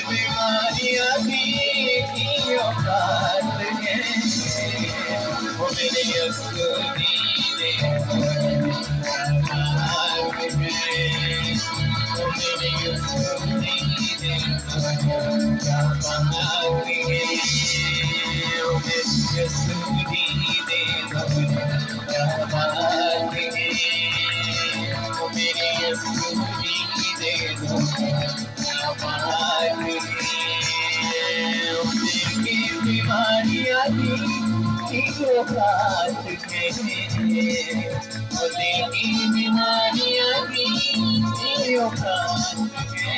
बीमारियां भी की औकात है वो मेरे यसूरी दे औकात है वो मेरे यसूरी दे औकात है वो मेरे यसूरी दे औकात है वो मेरे यसूरी दे औकात है बीमारियां भी औकात है बीमारियां भी औकात है